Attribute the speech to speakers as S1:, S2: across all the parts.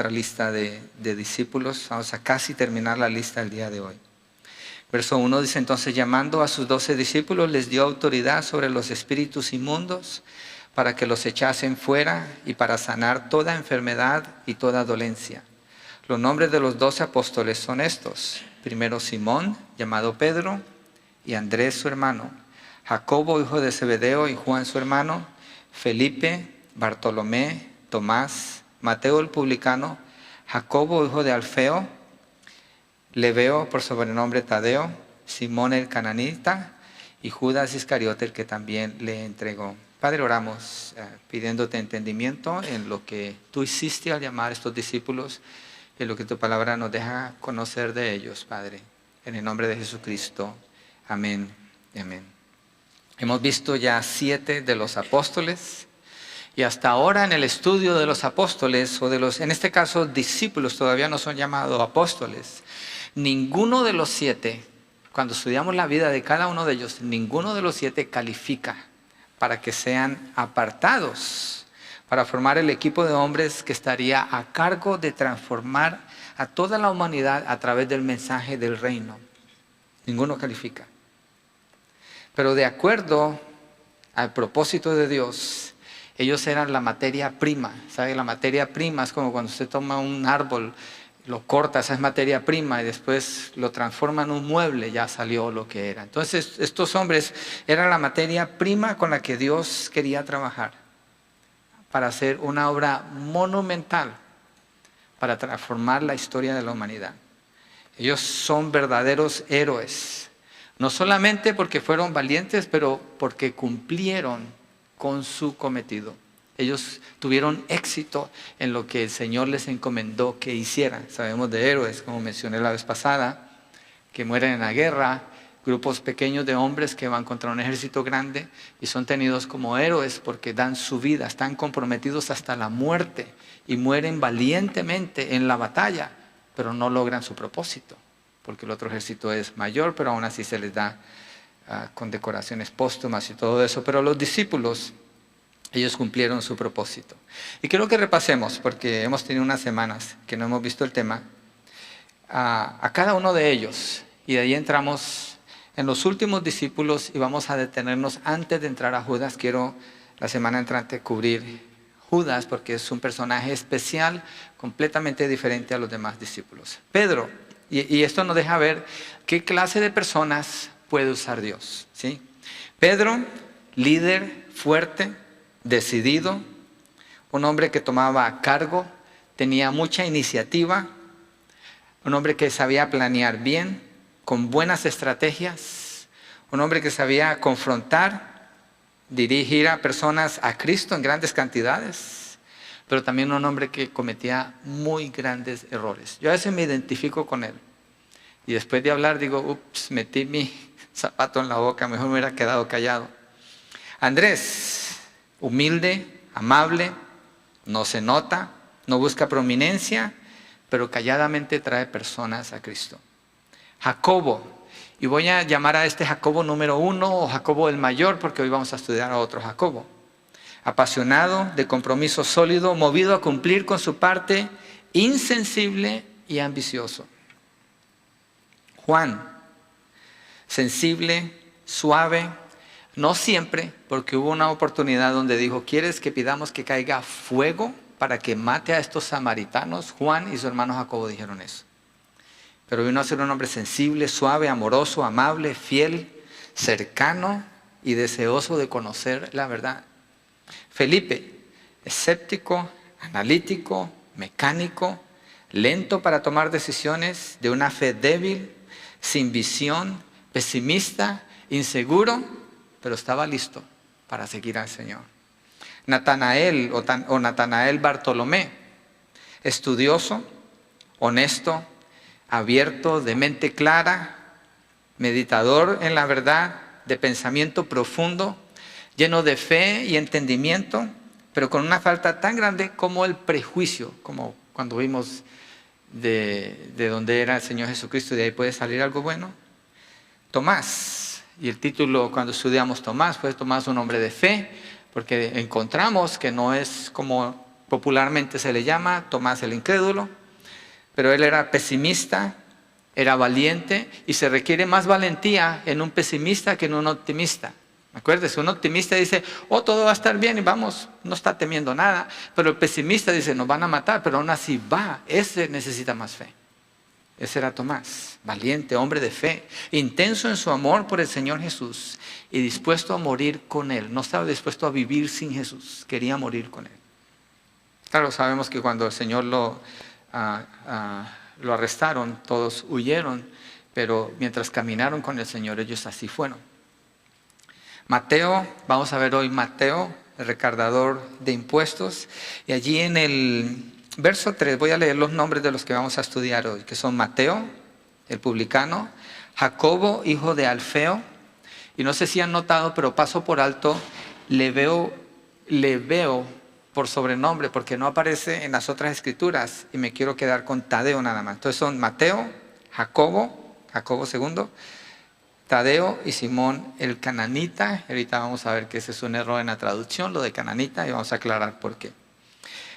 S1: otra lista de discípulos. Vamos a casi terminar la lista el día de hoy. Verso 1 dice: entonces, llamando a sus 12 discípulos, les dio autoridad sobre los espíritus inmundos para que los echasen fuera y para sanar toda enfermedad y toda dolencia. Los nombres de los 12 apóstoles son estos: primero Simón, llamado Pedro, y Andrés su hermano, Jacobo hijo de Zebedeo y Juan su hermano, Felipe, Bartolomé, Tomás, Mateo el publicano, Jacobo hijo de Alfeo, Lebeo por sobrenombre Tadeo, Simón el cananita y Judas Iscariote, el que también le entregó. Padre, oramos pidiéndote entendimiento en lo que tú hiciste al llamar a estos discípulos, en lo que tu palabra nos deja conocer de ellos, Padre. En el nombre de Jesucristo. Amén y amén. Hemos visto ya 7 de los apóstoles. Y hasta ahora en el estudio de los apóstoles, o de los, en este caso, discípulos, todavía no son llamados apóstoles. Ninguno de los 7, cuando estudiamos la vida de cada uno de ellos, ninguno de los 7 califica para que sean apartados, para formar el equipo de hombres que estaría a cargo de transformar a toda la humanidad a través del mensaje del reino. Ninguno califica. Pero de acuerdo al propósito de Dios, ellos eran la materia prima. ¿Sabe? La materia prima es como cuando usted toma un árbol, lo corta, esa es materia prima, y después lo transforma en un mueble, ya salió lo que era. Entonces estos hombres eran la materia prima con la que Dios quería trabajar para hacer una obra monumental, para transformar la historia de la humanidad. Ellos son verdaderos héroes, no solamente porque fueron valientes, pero porque cumplieron con su cometido. Ellos tuvieron éxito en lo que el Señor les encomendó que hicieran. Sabemos de héroes, como mencioné la vez pasada, que mueren en la guerra, grupos pequeños de hombres que van contra un ejército grande y son tenidos como héroes porque dan su vida, están comprometidos hasta la muerte y mueren valientemente en la batalla, pero no logran su propósito, porque el otro ejército es mayor, pero aún así se les da condecoraciones póstumas y todo eso. Pero los discípulos, ellos cumplieron su propósito. Y quiero que repasemos, porque hemos tenido unas semanas que no hemos visto el tema, a cada uno de ellos. Y de ahí entramos en los últimos discípulos y vamos a detenernos antes de entrar a Judas. Quiero la semana entrante cubrir Judas porque es un personaje especial, completamente diferente a los demás discípulos. Pedro, y esto nos deja ver qué clase de personas puede usar Dios, ¿sí? Pedro, líder fuerte, decidido, un hombre que tomaba cargo, tenía mucha iniciativa, un hombre que sabía planear bien, con buenas estrategias, un hombre que sabía confrontar, dirigir a personas a Cristo en grandes cantidades, pero también un hombre que cometía muy grandes errores. Yo a veces me identifico con él y después de hablar digo, ups, metí mi zapato en la boca, mejor me hubiera quedado callado. Andrés, humilde, amable, no se nota, no busca prominencia, pero calladamente trae personas a Cristo. Jacobo, y voy a llamar a este Jacobo número 1 o Jacobo el mayor, porque hoy vamos a estudiar a otro Jacobo. Apasionado, de compromiso sólido, movido a cumplir con su parte, insensible y ambicioso. Juan, sensible, suave, no siempre, porque hubo una oportunidad donde dijo, ¿quieres que pidamos que caiga fuego para que mate a estos samaritanos? Juan y su hermano Jacobo dijeron eso. Pero vino a ser un hombre sensible, suave, amoroso, amable, fiel, cercano y deseoso de conocer la verdad. Felipe, escéptico, analítico, mecánico, lento para tomar decisiones, de una fe débil, sin visión, pesimista, inseguro, pero estaba listo para seguir al Señor. Natanael o Natanael Bartolomé, estudioso, honesto, abierto, de mente clara, meditador en la verdad, de pensamiento profundo, lleno de fe y entendimiento, pero con una falta tan grande como el prejuicio, como cuando vimos de dónde era el Señor Jesucristo, y de ahí puede salir algo bueno. Tomás, y el título cuando estudiamos Tomás, fue Tomás un hombre de fe, porque encontramos que no es como Popularmente se le llama Tomás el incrédulo, pero él era pesimista, era valiente y se requiere más valentía en un pesimista que en un optimista. Acuérdese, un optimista dice, oh, todo va a estar bien y vamos, no está temiendo nada. Pero el pesimista dice, nos van a matar, pero aún así va, ese necesita más fe. Ese era Tomás, valiente, hombre de fe, intenso en su amor por el Señor Jesús y dispuesto a morir con Él. No estaba dispuesto a vivir sin Jesús, quería morir con Él. Claro, sabemos que cuando el Señor lo arrestaron, todos huyeron, pero mientras caminaron con el Señor, ellos así fueron. Mateo, vamos a ver hoy Mateo, el recaudador de impuestos, y allí en el verso 3 voy a leer los nombres de los que vamos a estudiar hoy, que son Mateo, el publicano, Jacobo, hijo de Alfeo, y no sé si han notado, pero paso por alto, le veo por sobrenombre, porque no aparece en las otras escrituras, y me quiero quedar con Tadeo nada más. Entonces son Mateo, Jacobo segundo, Tadeo y Simón el cananita. Ahorita vamos a ver que ese es un error en la traducción, lo de cananita, y vamos a aclarar por qué.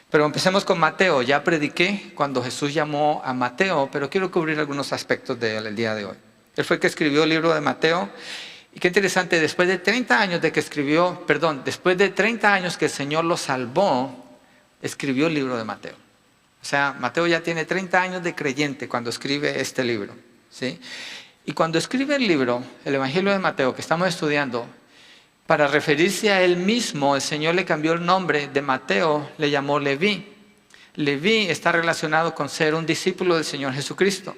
S1: Pero empecemos con Mateo. Ya prediqué cuando Jesús llamó a Mateo, pero quiero cubrir algunos aspectos de él el día de hoy. Él fue el que escribió el libro de Mateo. Y qué interesante, después de 30 años después de 30 años que el Señor lo salvó, escribió el libro de Mateo. O sea, Mateo ya tiene 30 años de creyente cuando escribe este libro, ¿sí? Y cuando escribe el libro, el Evangelio de Mateo que estamos estudiando, para referirse a él mismo, el Señor le cambió el nombre de Mateo, le llamó Leví. Leví está relacionado con ser un discípulo del Señor Jesucristo.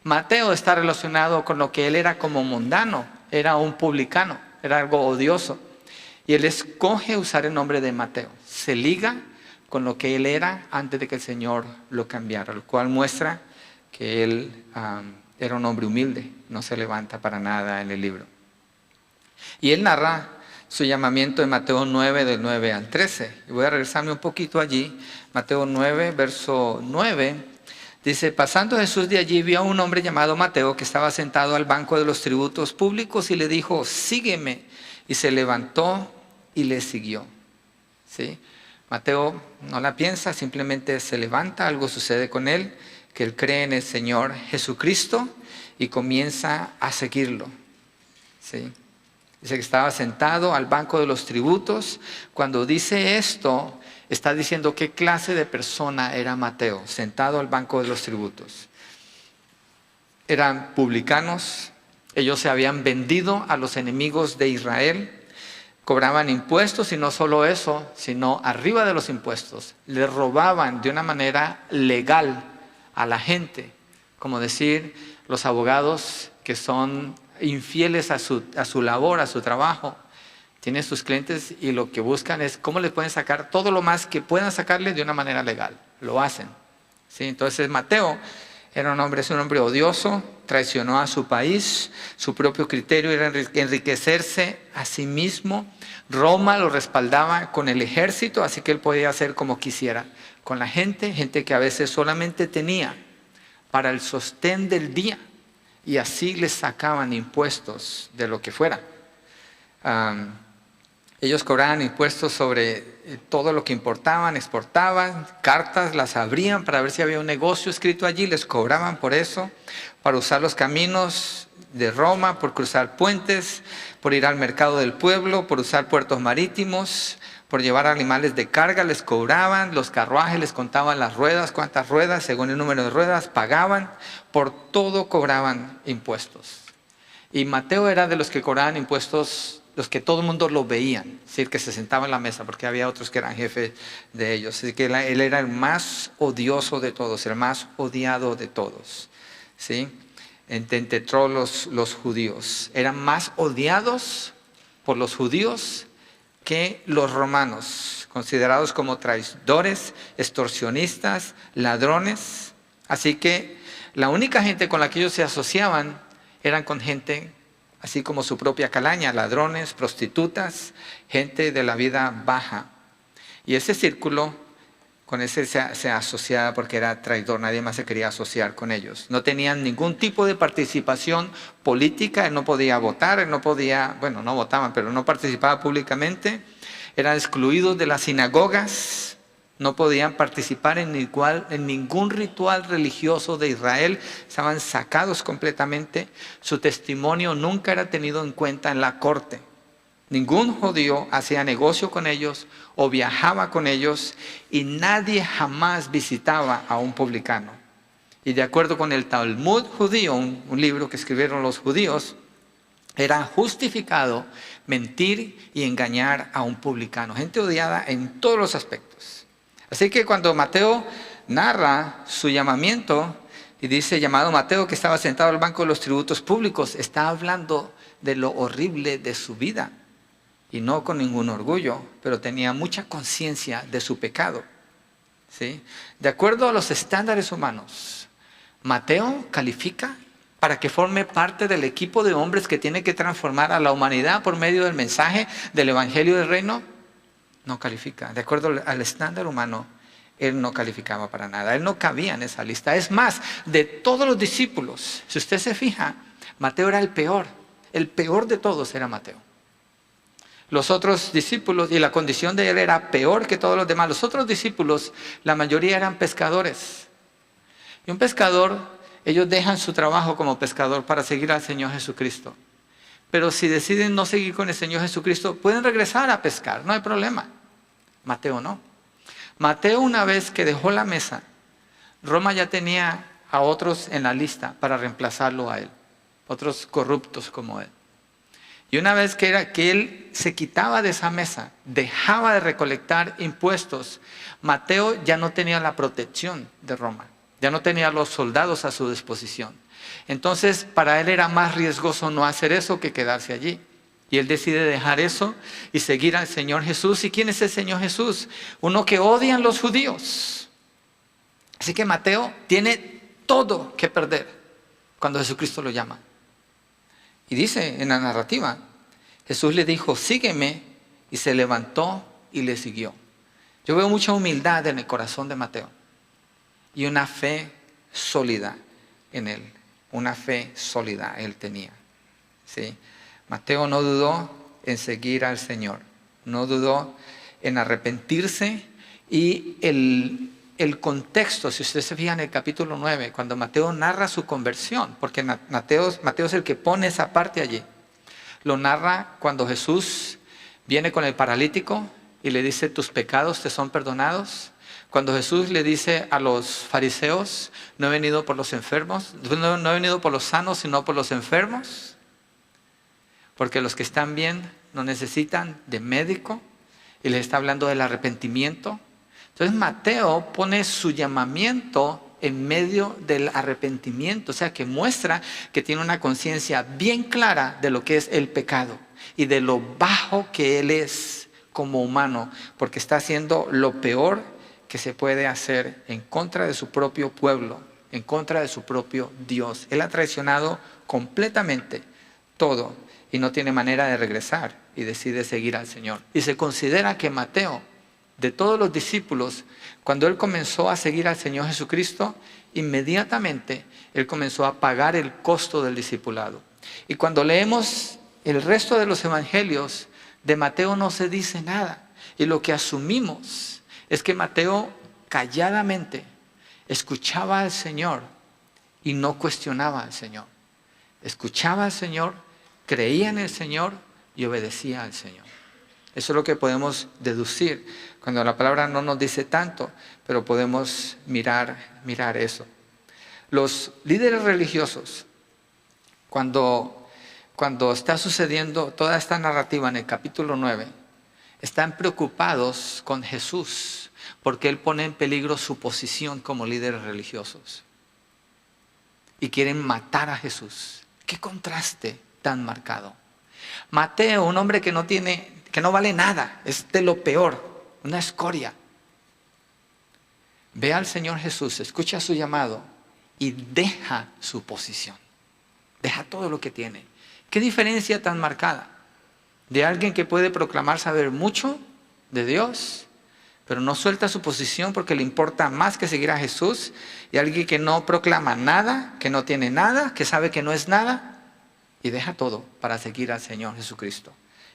S1: Mateo está relacionado con lo que él era como mundano, era un publicano, era algo odioso. Y él escoge usar el nombre de Mateo. Se liga con lo que él era antes de que el Señor lo cambiara, lo cual muestra que él era un hombre humilde, no se levanta para nada en el libro. Y él narra su llamamiento en Mateo 9, del 9 al 13. Y voy a regresarme un poquito allí. Mateo 9, verso 9. Dice, pasando Jesús de allí, vio a un hombre llamado Mateo que estaba sentado al banco de los tributos públicos y le dijo, sígueme. Y se levantó y le siguió. ¿Sí? Mateo no la piensa, simplemente se levanta, algo sucede con él, que él cree en el Señor Jesucristo y comienza a seguirlo. ¿Sí? Dice que estaba sentado al banco de los tributos. Cuando dice esto, está diciendo qué clase de persona era Mateo, sentado al banco de los tributos. Eran publicanos, ellos se habían vendido a los enemigos de Israel, cobraban impuestos y no solo eso, sino arriba de los impuestos, le robaban de una manera legal a la gente, como decir los abogados que son infieles a su labor, a su trabajo. Tienen sus clientes y lo que buscan es cómo le pueden sacar todo lo más que puedan sacarle de una manera legal. Lo hacen. ¿Sí? Entonces Mateo es un hombre odioso, traicionó a su país, su propio criterio era enriquecerse a sí mismo. Roma lo respaldaba con el ejército, así que él podía hacer como quisiera con la gente que a veces solamente tenía para el sostén del día. Y así les sacaban impuestos de lo que fuera. Ellos cobraban impuestos sobre todo lo que importaban, exportaban, cartas las abrían para ver si había un negocio escrito allí, les cobraban por eso, para usar los caminos de Roma, por cruzar puentes, por ir al mercado del pueblo, por usar puertos marítimos, por llevar animales de carga, les cobraban, los carruajes les contaban las ruedas, cuántas ruedas, según el número de ruedas, pagaban, por todo cobraban impuestos. Y Mateo era de los que cobraban impuestos, los que todo el mundo lo veían, es decir, que se sentaba en la mesa, porque había otros que eran jefes de ellos. Así que él era el más odioso de todos, el más odiado de todos, ¿sí? Entre todos los judíos. Eran más odiados por los judíos que los romanos, considerados como traidores, extorsionistas, ladrones. Así que la única gente con la que ellos se asociaban eran con gente así como su propia calaña, ladrones, prostitutas, gente de la vida baja. Y ese círculo, con ese se asociaba porque era traidor, nadie más se quería asociar con ellos. No tenían ningún tipo de participación política, él no podía votar, él no podía, bueno, no votaban, pero no participaba públicamente. Eran excluidos de las sinagogas, No podían participar en ningún ritual religioso de Israel. Estaban sacados completamente. Su testimonio nunca era tenido en cuenta en la corte. Ningún judío hacía negocio con ellos o viajaba con ellos, y nadie jamás visitaba a un publicano. Y de acuerdo con el Talmud judío, un libro que escribieron los judíos, era justificado mentir y engañar a un publicano. Gente odiada en todos los aspectos. Así que cuando Mateo narra su llamamiento y dice: llamado Mateo, que estaba sentado al banco de los tributos públicos, está hablando de lo horrible de su vida. Y no con ningún orgullo, pero tenía mucha conciencia de su pecado. ¿Sí? De acuerdo a los estándares humanos, Mateo califica para que forme parte del equipo de hombres que tiene que transformar a la humanidad por medio del mensaje del Evangelio del Reino. No califica. De acuerdo al estándar humano, él no calificaba para nada. Él no cabía en esa lista. Es más, de todos los discípulos, si usted se fija, Mateo era el peor. El peor de todos era Mateo. Los otros discípulos, y la condición de él era peor que todos los demás. Los otros discípulos, la mayoría eran pescadores. Y un pescador, ellos dejan su trabajo como pescador para seguir al Señor Jesucristo. Pero si deciden no seguir con el Señor Jesucristo, pueden regresar a pescar, no hay problema. Mateo no. Mateo, una vez que dejó la mesa, Roma ya tenía a otros en la lista para reemplazarlo a él. Otros corruptos como él. Y una vez que él se quitaba de esa mesa, dejaba de recolectar impuestos, Mateo ya no tenía la protección de Roma. Ya no tenía los soldados a su disposición. Entonces, para él era más riesgoso no hacer eso que quedarse allí. Y él decide dejar eso y seguir al Señor Jesús. ¿Y quién es el Señor Jesús? Uno que odian los judíos. Así que Mateo tiene todo que perder cuando Jesucristo lo llama. Y dice en la narrativa, Jesús le dijo: sígueme, y se levantó y le siguió. Yo veo mucha humildad en el corazón de Mateo y una fe sólida en él. Una fe sólida él tenía. ¿Sí? Mateo no dudó en seguir al Señor, no dudó en arrepentirse. Y el contexto, si usted se fija en el capítulo 9, cuando Mateo narra su conversión, porque Mateo es el que pone esa parte allí, lo narra cuando Jesús viene con el paralítico y le dice: tus pecados te son perdonados. Cuando Jesús le dice a los fariseos: no he venido por los enfermos, no he venido por los sanos, sino por los enfermos, porque los que están bien no necesitan de médico, y les está hablando del arrepentimiento. Entonces Mateo pone su llamamiento en medio del arrepentimiento, o sea que muestra que tiene una conciencia bien clara de lo que es el pecado y de lo bajo que él es como humano, porque está haciendo lo peor que se puede hacer en contra de su propio pueblo, en contra de su propio Dios. Él ha traicionado completamente todo y no tiene manera de regresar, y decide seguir al Señor. Y se considera que Mateo, de todos los discípulos, cuando él comenzó a seguir al Señor Jesucristo, inmediatamente él comenzó a pagar el costo del discipulado. Y cuando leemos el resto de los evangelios, de Mateo no se dice nada. Y lo que asumimos es que Mateo calladamente escuchaba al Señor y no cuestionaba al Señor. Escuchaba al Señor, creía en el Señor y obedecía al Señor. Eso es lo que podemos deducir cuando la palabra no nos dice tanto, pero podemos mirar eso. Los líderes religiosos, cuando está sucediendo toda esta narrativa en el capítulo 9, están preocupados con Jesús porque él pone en peligro su posición como líderes religiosos y quieren matar a Jesús. ¡Qué contraste tan marcado! Mateo, un hombre que no vale nada, es de lo peor, una escoria. Ve al Señor Jesús, escucha su llamado y deja su posición. Deja todo lo que tiene. ¿Qué diferencia tan marcada? De alguien que puede proclamar saber mucho de Dios, pero no suelta su posición porque le importa más que seguir a Jesús, y alguien que no proclama nada, que no tiene nada, que sabe que no es nada, y deja todo para seguir al Señor Jesucristo.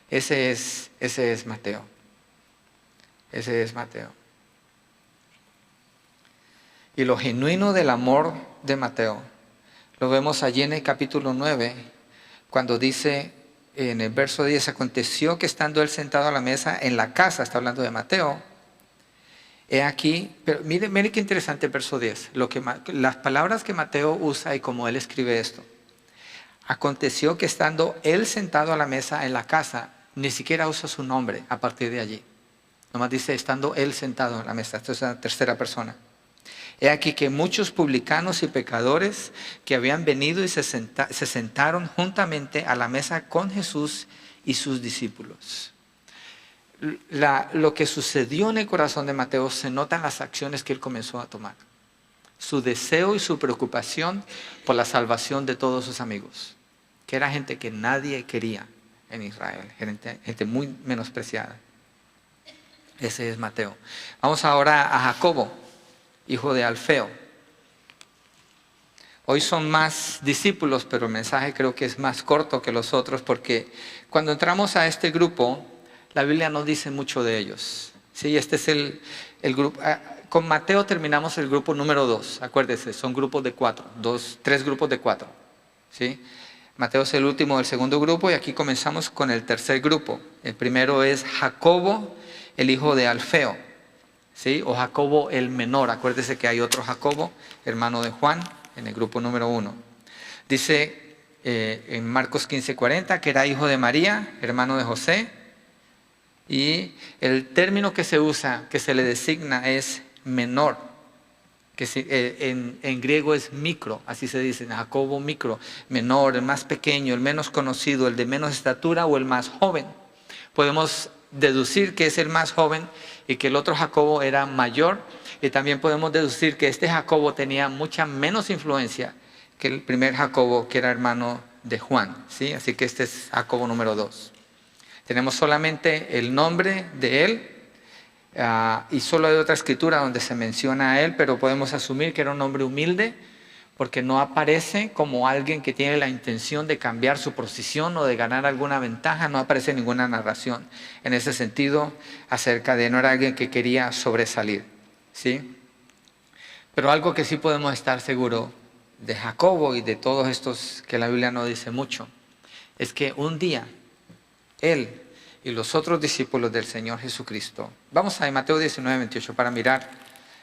S1: Ese es Mateo. Ese es Mateo. y lo genuino del amor de Mateo lo vemos allí en el capítulo 9, cuando dice en el verso 10, aconteció que estando él sentado a la mesa en la casa, está hablando de Mateo, he aquí, pero mire qué interesante el verso 10, las palabras que Mateo usa y cómo él escribe esto. Aconteció que estando él sentado a la mesa en la casa, ni siquiera usa su nombre a partir de allí. Nomás dice, estando él sentado a la mesa. Esto es la tercera persona. He aquí que muchos publicanos y pecadores que habían venido y se sentaron juntamente a la mesa con Jesús y sus discípulos. Lo que sucedió en el corazón de Mateo se nota en las acciones que él comenzó a tomar. Su deseo y su preocupación por la salvación de todos sus amigos, que era gente que nadie quería en Israel, gente muy menospreciada. Ese es Mateo. Vamos ahora a Jacobo, hijo de Alfeo. Hoy son más discípulos, pero el mensaje creo que es más corto que los otros, porque cuando entramos a este grupo, la Biblia no dice mucho de ellos. Sí, este es el grupo. Con Mateo terminamos el grupo número 2. Acuérdense, son grupos de 4, 3 grupos de 4. ¿Sí? Mateo es el último del segundo grupo y aquí comenzamos con el tercer grupo. El primero es Jacobo, el hijo de Alfeo. ¿Sí? O Jacobo el menor. Acuérdese que hay otro Jacobo, hermano de Juan, en el grupo número 1. Dice en Marcos 15:40 que era hijo de María, hermano de José. Y el término que se usa, que se le designa, es menor, que en griego es micro, así se dice, Jacobo micro, menor, el más pequeño, el menos conocido, el de menos estatura o el más joven. Podemos deducir que es el más joven y que el otro Jacobo era mayor, y también podemos deducir que este Jacobo tenía mucha menos influencia que el primer Jacobo, que era hermano de Juan, ¿sí? Así que este es Jacobo número 2. Tenemos solamente el nombre de él y solo hay otra escritura donde se menciona a él, pero podemos asumir que era un hombre humilde porque no aparece como alguien que tiene la intención de cambiar su posición o de ganar alguna ventaja. No aparece ninguna narración en ese sentido acerca de, no era alguien que quería sobresalir, ¿sí? Pero algo que sí podemos estar seguros de Jacobo y de todos estos que la Biblia no dice mucho, es que un día él y los otros discípulos del Señor Jesucristo. Vamos a Mateo 19:28 para mirar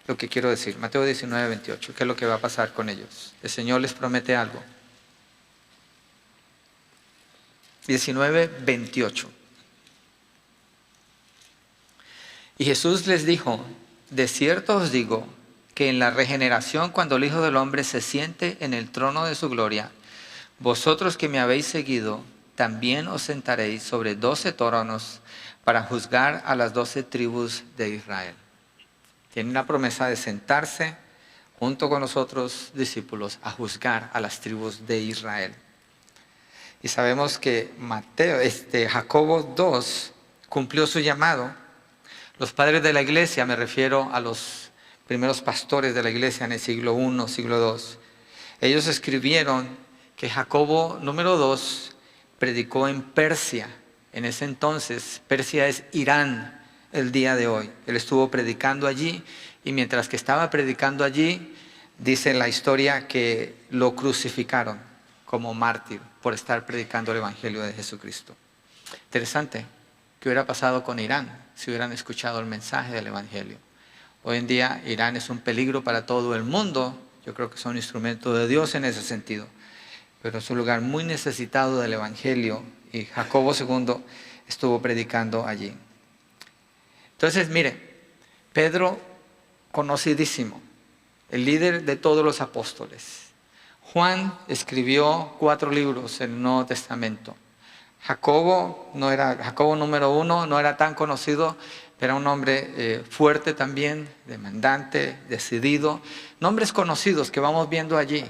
S1: lo que quiero decir. Mateo 19:28, ¿qué es lo que va a pasar con ellos? El Señor les promete algo. 19:28. Y Jesús les dijo, de cierto os digo que en la regeneración, cuando el Hijo del Hombre se siente en el trono de su gloria, vosotros que me habéis seguido, también os sentaréis sobre 12 tronos para juzgar a las 12 tribus de Israel. Tiene la promesa de sentarse junto con los otros discípulos a juzgar a las tribus de Israel. Y sabemos que Jacobo 2 cumplió su llamado. Los padres de la iglesia, me refiero a los primeros pastores de la iglesia en el siglo I, siglo II, ellos escribieron que Jacobo número 2 predicó en Persia. En ese entonces, Persia es Irán el día de hoy. Él estuvo predicando allí y mientras que estaba predicando allí, dice la historia que lo crucificaron como mártir por estar predicando el Evangelio de Jesucristo. Interesante, ¿qué hubiera pasado con Irán si hubieran escuchado el mensaje del Evangelio? Hoy en día Irán es un peligro para todo el mundo. Yo creo que son instrumentos de Dios en ese sentido, pero es un lugar muy necesitado del Evangelio y Jacobo II estuvo predicando allí. Entonces, mire, Pedro, conocidísimo, el líder de todos los apóstoles. Juan escribió 4 libros en el Nuevo Testamento. Jacobo número 1, no era tan conocido, pero era un hombre fuerte también, demandante, decidido. Nombres conocidos que vamos viendo allí.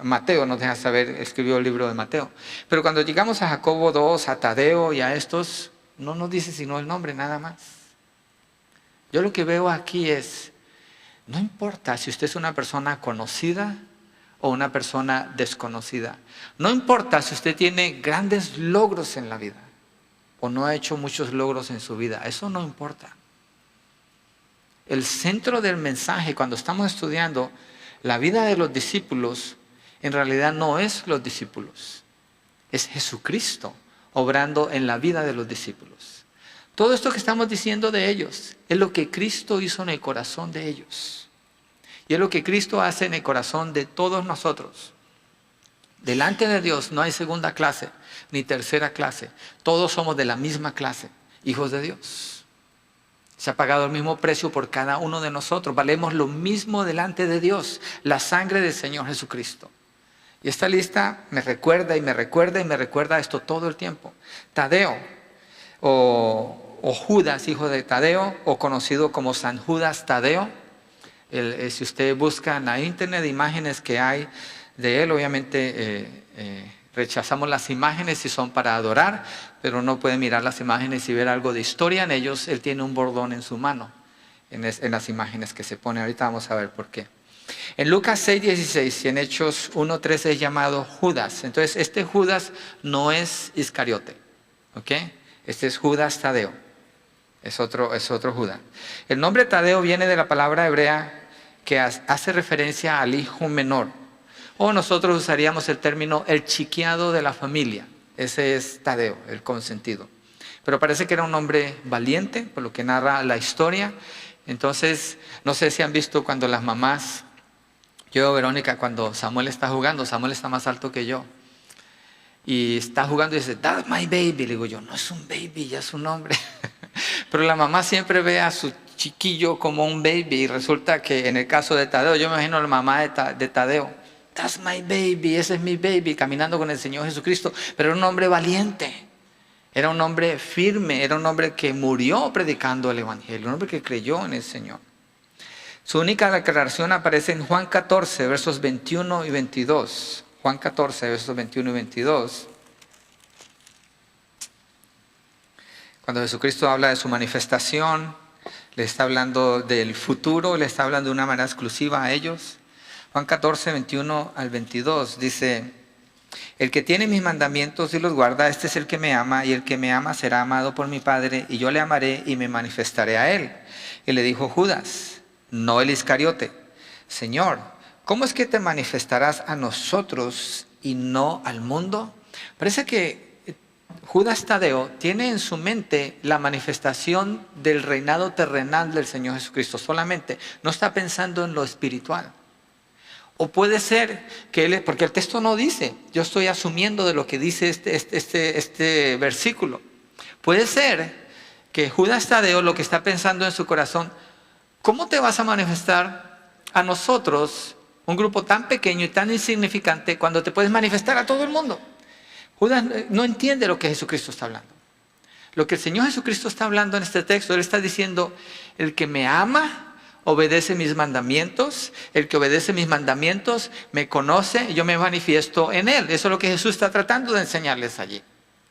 S1: Mateo nos deja saber, escribió el libro de Mateo. Pero cuando llegamos a Jacobo 2, a Tadeo y a estos, no nos dice sino el nombre nada más. Yo lo que veo aquí es, no importa si usted es una persona conocida o una persona desconocida. No importa si usted tiene grandes logros en la vida o no ha hecho muchos logros en su vida. Eso no importa. el centro del mensaje cuando estamos estudiando la vida de los discípulos, en realidad no es los discípulos, es Jesucristo obrando en la vida de los discípulos. Todo esto que estamos diciendo de ellos es lo que Cristo hizo en el corazón de ellos. Y es lo que Cristo hace en el corazón de todos nosotros. Delante de Dios no hay segunda clase ni tercera clase. Todos somos de la misma clase, hijos de Dios. Se ha pagado el mismo precio por cada uno de nosotros. Valemos lo mismo delante de Dios, la sangre del Señor Jesucristo. Y esta lista me recuerda y me recuerda y me recuerda esto todo el tiempo. Tadeo o Judas, hijo de Tadeo, o conocido como San Judas Tadeo. Si usted busca en la internet imágenes que hay de él, obviamente rechazamos las imágenes si son para adorar, pero no puede mirar las imágenes y ver algo de historia en ellos. Él tiene un bordón en su mano en las imágenes que se pone. Ahorita vamos a ver por qué. En Lucas 6:16 y en Hechos 1:13 es llamado Judas. Entonces este Judas no es Iscariote, ¿ok? Este es Judas Tadeo, es otro Judas. El nombre Tadeo viene de la palabra hebrea que hace referencia al hijo menor. O nosotros usaríamos el término el chiquiado de la familia. Ese es Tadeo, el consentido. Pero parece que era un hombre valiente, por lo que narra la historia. Entonces, no sé si han visto cuando las mamás... Yo, Verónica, cuando Samuel está jugando, Samuel está más alto que yo. Y está jugando y dice, that's my baby. Le digo yo, no es un baby, ya es un hombre. Pero la mamá siempre ve a su chiquillo como un baby. Y resulta que en el caso de Tadeo, yo me imagino a la mamá de Tadeo. That's my baby, ese es mi baby, caminando con el Señor Jesucristo. Pero era un hombre valiente. Era un hombre firme. Era un hombre que murió predicando el Evangelio. Un hombre que creyó en el Señor. Su única declaración aparece en Juan 14, versos 21 y 22. Juan 14, versos 21 y 22. Cuando Jesucristo habla de su manifestación, le está hablando del futuro, le está hablando de una manera exclusiva a ellos. Juan 14, 21 al 22 dice, el que tiene mis mandamientos y los guarda, este es el que me ama, y el que me ama será amado por mi Padre, y yo le amaré y me manifestaré a él. Y le dijo Judas, no el Iscariote, Señor, ¿cómo es que te manifestarás a nosotros y no al mundo? Parece que Judas Tadeo tiene en su mente la manifestación del reinado terrenal del Señor Jesucristo solamente. No está pensando en lo espiritual. O puede ser que él, porque el texto no dice, yo estoy asumiendo de lo que dice este versículo. Puede ser que Judas Tadeo lo que está pensando en su corazón, ¿cómo te vas a manifestar a nosotros, un grupo tan pequeño y tan insignificante, cuando te puedes manifestar a todo el mundo? Judas no entiende lo que Jesucristo está hablando. Lo que el Señor Jesucristo está hablando en este texto, Él está diciendo, el que me ama, obedece mis mandamientos, el que obedece mis mandamientos me conoce y yo me manifiesto en Él. Eso es lo que Jesús está tratando de enseñarles allí.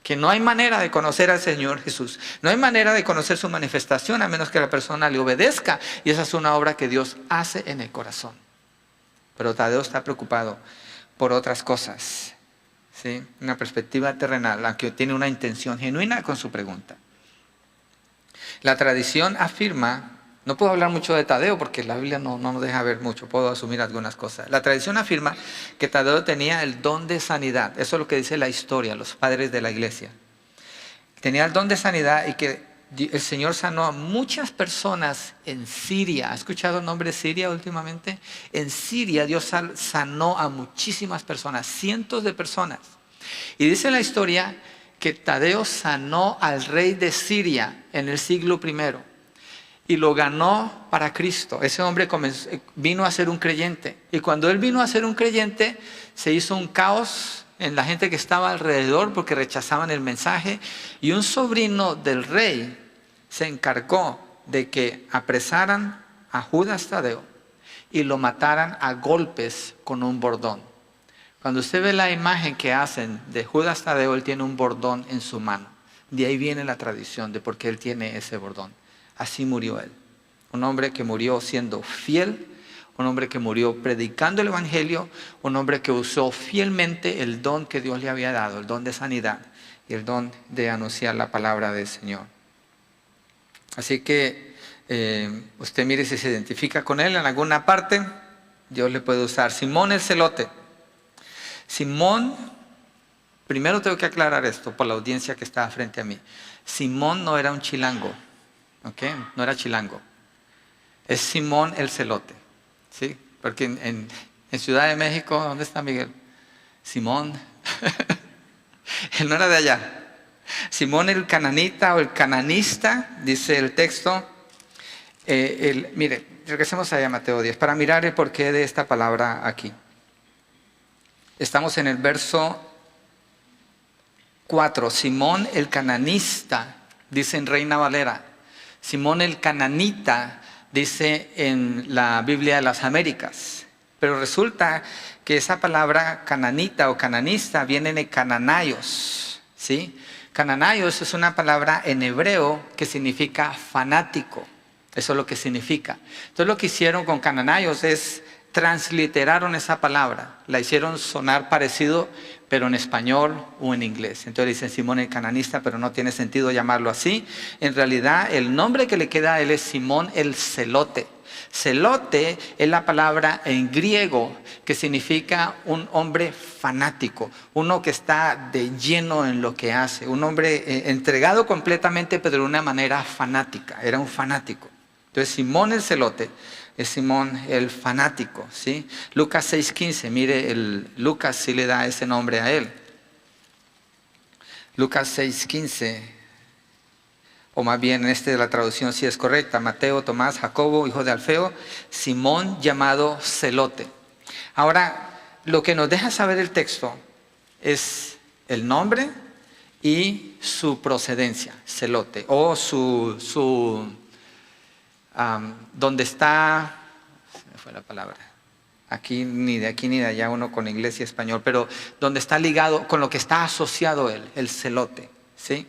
S1: Que no hay manera de conocer al Señor Jesús. No hay manera de conocer su manifestación a menos que la persona le obedezca. Y esa es una obra que Dios hace en el corazón. Pero Tadeo está preocupado por otras cosas. ¿Sí? Una perspectiva terrenal, aunque tiene una intención genuina con su pregunta. La tradición afirma, no puedo hablar mucho de Tadeo porque la Biblia no nos deja ver mucho, puedo asumir algunas cosas. La tradición afirma que Tadeo tenía el don de sanidad, eso es lo que dice la historia, los padres de la iglesia. Tenía el don de sanidad y que el Señor sanó a muchas personas en Siria. ¿Ha escuchado el nombre Siria últimamente? En Siria Dios sanó a muchísimas personas, cientos de personas. Y dice la historia que Tadeo sanó al rey de Siria en el siglo I. Y lo ganó para Cristo. Ese hombre vino a ser un creyente. Y cuando él vino a ser un creyente, se hizo un caos en la gente que estaba alrededor porque rechazaban el mensaje. Y un sobrino del rey se encargó de que apresaran a Judas Tadeo y lo mataran a golpes con un bordón. Cuando usted ve la imagen que hacen de Judas Tadeo, él tiene un bordón en su mano. De ahí viene la tradición de por qué él tiene ese bordón. Así murió él. Un hombre que murió siendo fiel, un hombre que murió predicando el Evangelio, un hombre que usó fielmente el don que Dios le había dado, el don de sanidad y el don de anunciar la palabra del Señor. Así que Usted mire si se identifica con él en alguna parte. Yo le puedo usar Simón el celote. Simón, primero tengo que aclarar esto por la audiencia que está frente a mí. Simón no era un chilango, ¿ok? No era chilango. Es Simón el celote, ¿sí? Porque en Ciudad de México, ¿dónde está Miguel? Simón, él no era de allá. Simón el cananita o el cananista, dice el texto. Mire, regresemos allá a Mateo 10 para mirar el porqué de esta palabra aquí. Estamos en el verso 4. Simón el cananista, dice en Reina Valera. Simón el cananita, dice en la Biblia de las Américas. Pero resulta que esa palabra cananita o cananista viene de cananaios, ¿sí? Cananaios es una palabra en hebreo que significa fanático. Eso es lo que significa. Entonces lo que hicieron con cananaios es transliteraron esa palabra. La hicieron sonar parecido, pero en español o en inglés. Entonces dicen Simón el cananista, pero no tiene sentido llamarlo así. En realidad el nombre que le queda a él es Simón el celote. Celote es la palabra en griego que significa un hombre fanático, uno que está de lleno en lo que hace, un hombre entregado completamente, pero de una manera fanática, era un fanático. Entonces Simón el celote es Simón el fanático, ¿sí? Lucas 6:15, mire, Lucas sí le da ese nombre a él. Lucas 6:15. O más bien de la traducción sí es correcta. Mateo, Tomás, Jacobo, hijo de Alfeo, Simón llamado celote. Ahora, lo que nos deja saber el texto es el nombre y su procedencia, celote. O donde está, se me fue la palabra. Aquí ni de allá uno con inglés y español, pero donde está ligado, con lo que está asociado él, el celote, ¿sí?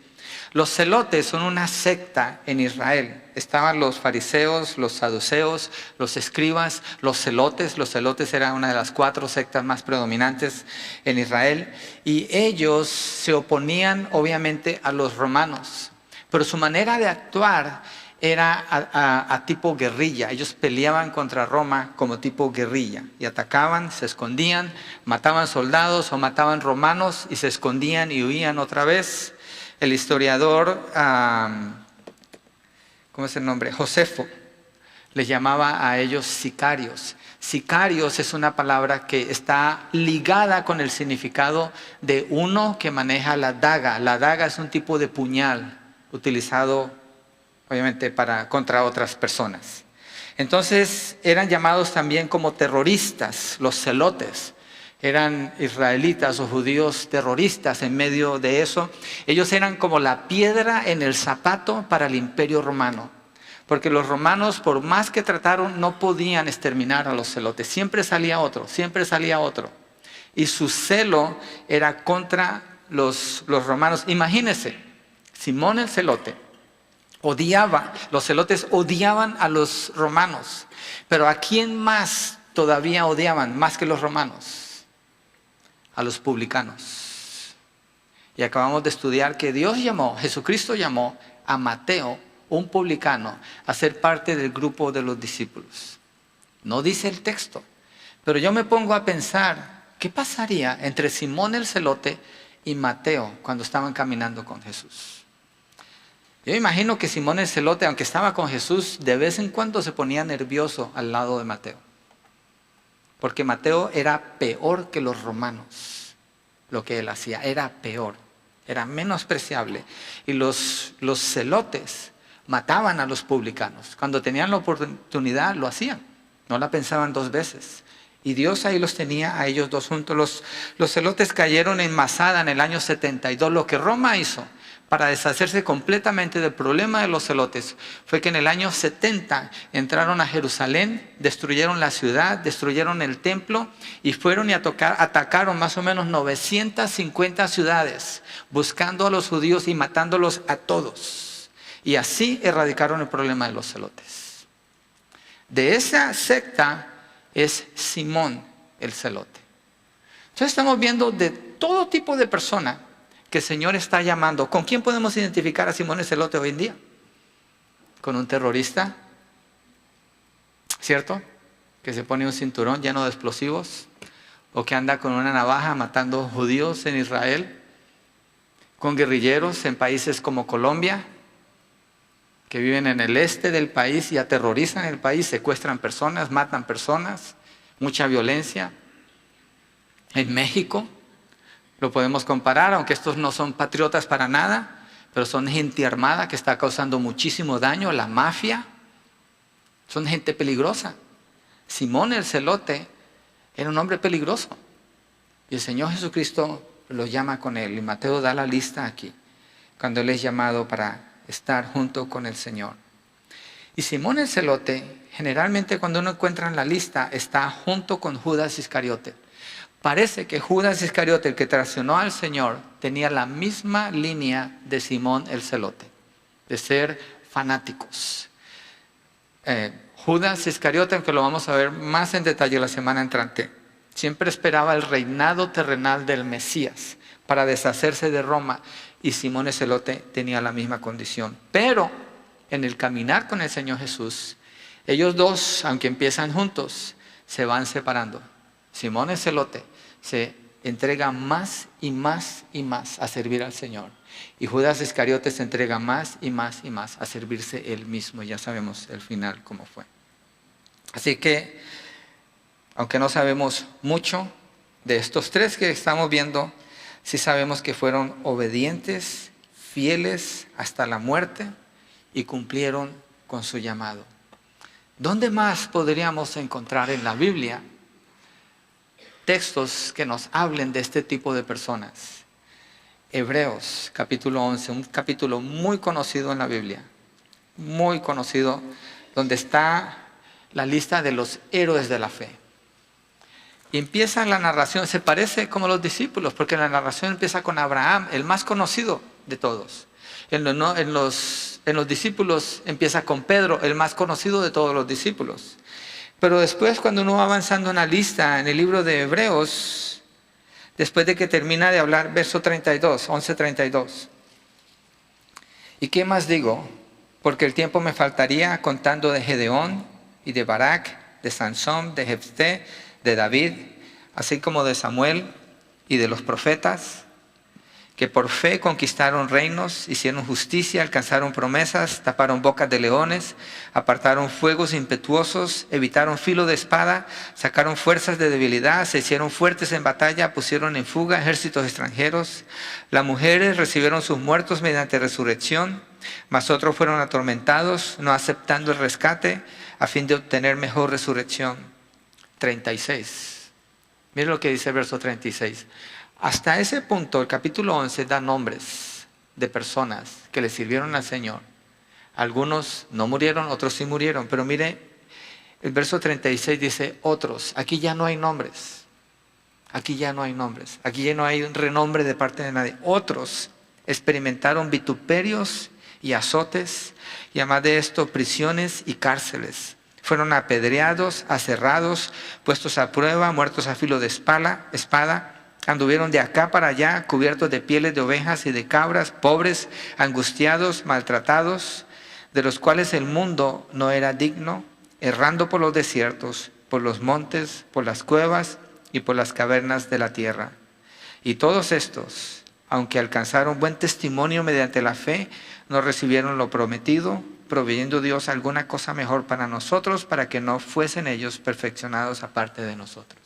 S1: Los celotes son una secta en Israel. Estaban los fariseos, los saduceos, los escribas, los celotes. Los celotes eran una de las 4 sectas más predominantes en Israel. Y ellos se oponían obviamente a los romanos. Pero su manera de actuar era a tipo guerrilla. Ellos peleaban contra Roma como tipo guerrilla. Y atacaban, se escondían, mataban soldados o mataban romanos y se escondían y huían otra vez. El historiador, ¿cómo es el nombre? Josefo, les llamaba a ellos sicarios. Sicarios es una palabra que está ligada con el significado de uno que maneja la daga. La daga es un tipo de puñal utilizado obviamente contra otras personas. Entonces eran llamados también como terroristas, los celotes. Eran israelitas o judíos terroristas en medio de eso. Ellos eran como la piedra en el zapato para el imperio romano. Porque los romanos, por más que trataron, no podían exterminar a los celotes. Siempre salía otro, siempre salía otro. Y su celo era contra los romanos. Imagínense, Simón el celote odiaba, los celotes odiaban a los romanos. Pero ¿a quién más todavía odiaban, más que los romanos? A los publicanos. Y acabamos de estudiar que Jesucristo llamó a Mateo, un publicano, a ser parte del grupo de los discípulos. No dice el texto, pero yo me pongo a pensar, ¿qué pasaría entre Simón el celote y Mateo cuando estaban caminando con Jesús? Yo imagino que Simón el celote, aunque estaba con Jesús, de vez en cuando se ponía nervioso al lado de Mateo. Porque Mateo era peor que los romanos. Lo que él hacía era peor, era menospreciable. Y los celotes mataban a los publicanos. Cuando tenían la oportunidad lo hacían, no la pensaban 2 veces. Y Dios ahí los tenía a ellos 2 juntos. Los celotes cayeron en Masada en el año 72. Lo que Roma hizo para deshacerse completamente del problema de los celotes fue que en el año 70 entraron a Jerusalén, destruyeron la ciudad, destruyeron el templo y fueron y atacaron más o menos 950 ciudades, buscando a los judíos y matándolos a todos. Y así erradicaron el problema de los celotes. De esa secta es Simón el celote. Entonces estamos viendo de todo tipo de persona que el Señor está llamando. ¿Con quién podemos identificar a Simón el celote hoy en día? ¿Con un terrorista? ¿cierto? Que se pone un cinturón lleno de explosivos, o que anda con una navaja matando judíos en Israel, con guerrilleros en países como Colombia, que viven en el este del país y aterrorizan el país, secuestran personas, matan personas, mucha violencia. En México lo podemos comparar, aunque estos no son patriotas para nada, pero son gente armada que está causando muchísimo daño, la mafia, son gente peligrosa. Simón el Celote era un hombre peligroso y el Señor Jesucristo lo llama con él, y Mateo da la lista aquí, cuando él es llamado para estar junto con el Señor. Y Simón el Celote, generalmente cuando uno encuentra en la lista, está junto con Judas Iscariote. Parece que Judas Iscariote, el que traicionó al Señor, tenía la misma línea de Simón el Celote, de ser fanáticos. Judas Iscariote, aunque lo vamos a ver más en detalle la semana entrante, siempre esperaba el reinado terrenal del Mesías para deshacerse de Roma, y Simón el Celote tenía la misma condición. Pero en el caminar con el Señor Jesús, ellos dos, aunque empiezan juntos, se van separando. Simón el Celote se entrega más y más y más a servir al Señor, y Judas Iscariote se entrega más y más y más a servirse él mismo. Ya sabemos el final cómo fue. Así que, aunque no sabemos mucho de estos tres que estamos viendo, sí sabemos que fueron obedientes, fieles hasta la muerte y cumplieron con su llamado. ¿Dónde más podríamos encontrar en la Biblia textos que nos hablen de este tipo de personas? Hebreos capítulo 11, un capítulo muy conocido en la Biblia, muy conocido, donde está la lista de los héroes de la fe. Y empieza la narración, se parece como los discípulos, porque la narración empieza con Abraham, el más conocido de todos. En los discípulos empieza con Pedro, el más conocido de todos los discípulos. Pero después, cuando uno va avanzando en la lista, en el libro de Hebreos, después de que termina de hablar, verso 32, 11:32. ¿Y qué más digo? Porque el tiempo me faltaría contando de Gedeón y de Barak, de Sansón, de Jefté, de David, así como de Samuel y de los profetas, que por fe conquistaron reinos, hicieron justicia, alcanzaron promesas, taparon bocas de leones, apartaron fuegos impetuosos, evitaron filo de espada, sacaron fuerzas de debilidad, se hicieron fuertes en batalla, pusieron en fuga ejércitos extranjeros. Las mujeres recibieron sus muertos mediante resurrección, mas otros fueron atormentados, no aceptando el rescate, a fin de obtener mejor resurrección. 36. Mire lo que dice el verso 36. Hasta ese punto, el capítulo 11 da nombres de personas que le sirvieron al Señor. Algunos no murieron, otros sí murieron. Pero mire, el verso 36 dice otros. Aquí ya no hay nombres. Aquí ya no hay nombres. Aquí ya no hay un renombre de parte de nadie. Otros experimentaron vituperios y azotes, y además de esto, prisiones y cárceles. Fueron apedreados, aserrados, puestos a prueba, muertos a filo de espada. Anduvieron de acá para allá, cubiertos de pieles de ovejas y de cabras, pobres, angustiados, maltratados, de los cuales el mundo no era digno, errando por los desiertos, por los montes, por las cuevas y por las cavernas de la tierra. Y todos estos, aunque alcanzaron buen testimonio mediante la fe, no recibieron lo prometido, proveyendo Dios alguna cosa mejor para nosotros, para que no fuesen ellos perfeccionados aparte de nosotros.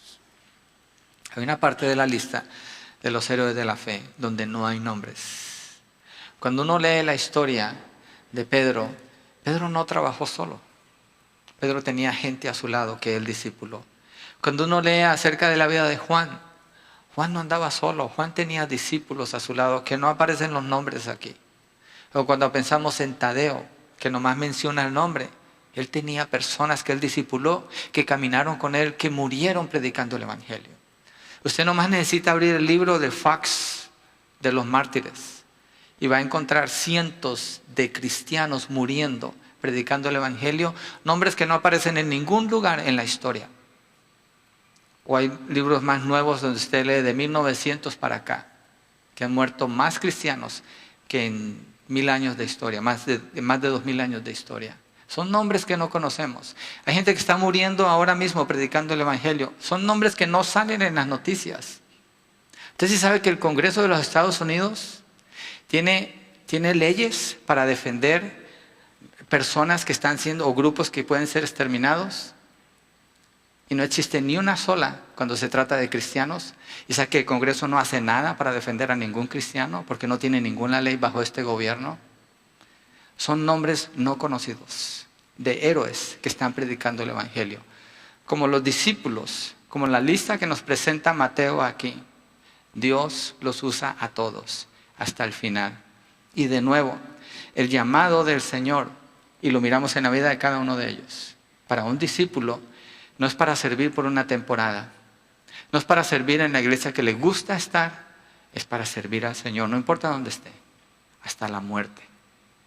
S1: Hay una parte de la lista de los héroes de la fe donde no hay nombres. Cuando uno lee la historia de Pedro, Pedro no trabajó solo. Pedro tenía gente a su lado que él discipuló. Cuando uno lee acerca de la vida de Juan, Juan no andaba solo. Juan tenía discípulos a su lado que no aparecen los nombres aquí. O cuando pensamos en Tadeo, que nomás menciona el nombre, él tenía personas que él discipuló, que caminaron con él, que murieron predicando el evangelio. Usted nomás necesita abrir el libro de Fox de los mártires y va a encontrar cientos de cristianos muriendo, predicando el evangelio, nombres que no aparecen en ningún lugar en la historia. O hay libros más nuevos donde usted lee de 1900 para acá, que han muerto más cristianos que en 1000 años de historia, más de 2000 años de historia. Son nombres que no conocemos. Hay gente que está muriendo ahora mismo predicando el Evangelio. Son nombres que no salen en las noticias. Usted sí sabe que el Congreso de los Estados Unidos tiene leyes para defender personas que están siendo, o grupos que pueden ser exterminados. Y no existe ni una sola cuando se trata de cristianos. Y sabe que el Congreso no hace nada para defender a ningún cristiano porque no tiene ninguna ley bajo este gobierno. Son nombres no conocidos de héroes que están predicando el Evangelio. Como los discípulos, como la lista que nos presenta Mateo aquí. Dios los usa a todos hasta el final. Y de nuevo, el llamado del Señor, y lo miramos en la vida de cada uno de ellos. Para un discípulo no es para servir por una temporada. No es para servir en la iglesia que le gusta estar. Es para servir al Señor, no importa dónde esté, hasta la muerte.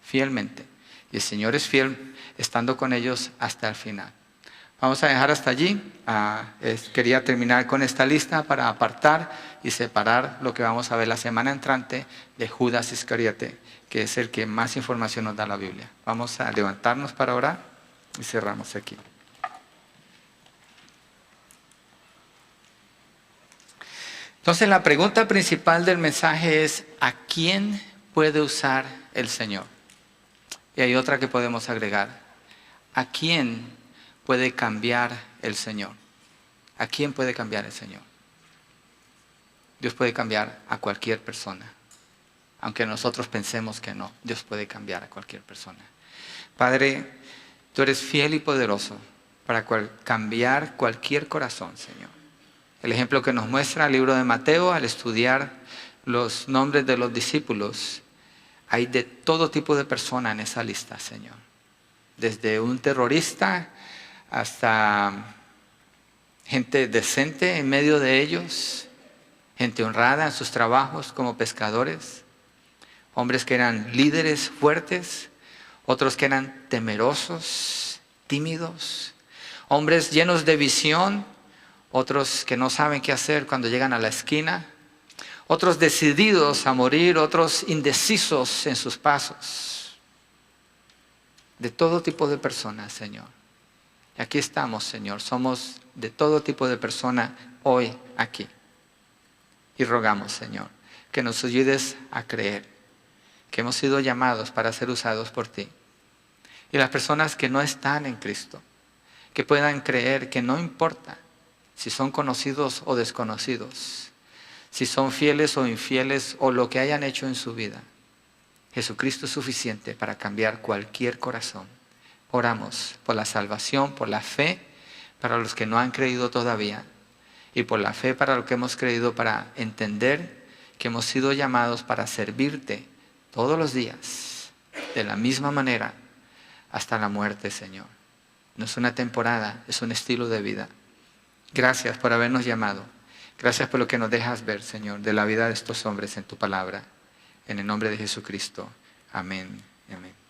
S1: Fielmente. Y el Señor es fiel estando con ellos hasta el final. Vamos a dejar hasta allí. Quería terminar con esta lista para apartar y separar lo que vamos a ver la semana entrante de Judas Iscariote, que es el que más información nos da la Biblia. Vamos a levantarnos para orar y cerramos aquí. Entonces la pregunta principal del mensaje es: ¿a quién puede usar el Señor? Y hay otra que podemos agregar: ¿a quién puede cambiar el Señor? ¿A quién puede cambiar el Señor? Dios puede cambiar a cualquier persona. Aunque nosotros pensemos que no, Dios puede cambiar a cualquier persona. Padre, tú eres fiel y poderoso para cambiar cualquier corazón, Señor. El ejemplo que nos muestra el libro de Mateo, al estudiar los nombres de los discípulos, hay de todo tipo de persona en esa lista, Señor. Desde un terrorista hasta gente decente en medio de ellos, gente honrada en sus trabajos como pescadores, hombres que eran líderes fuertes, otros que eran temerosos, tímidos, hombres llenos de visión, otros que no saben qué hacer cuando llegan a la esquina, otros decididos a morir, otros indecisos en sus pasos. De todo tipo de personas, Señor. Y aquí estamos, Señor. Somos de todo tipo de persona hoy aquí. Y rogamos, Señor, que nos ayudes a creer que hemos sido llamados para ser usados por ti. Y las personas que no están en Cristo, que puedan creer que no importa si son conocidos o desconocidos, si son fieles o infieles o lo que hayan hecho en su vida. Jesucristo es suficiente para cambiar cualquier corazón. Oramos por la salvación, por la fe para los que no han creído todavía y por la fe para los que hemos creído, para entender que hemos sido llamados para servirte todos los días de la misma manera hasta la muerte, Señor. No es una temporada, es un estilo de vida. Gracias por habernos llamado. Gracias por lo que nos dejas ver, Señor, de la vida de estos hombres en tu palabra. En el nombre de Jesucristo. Amén. Amén.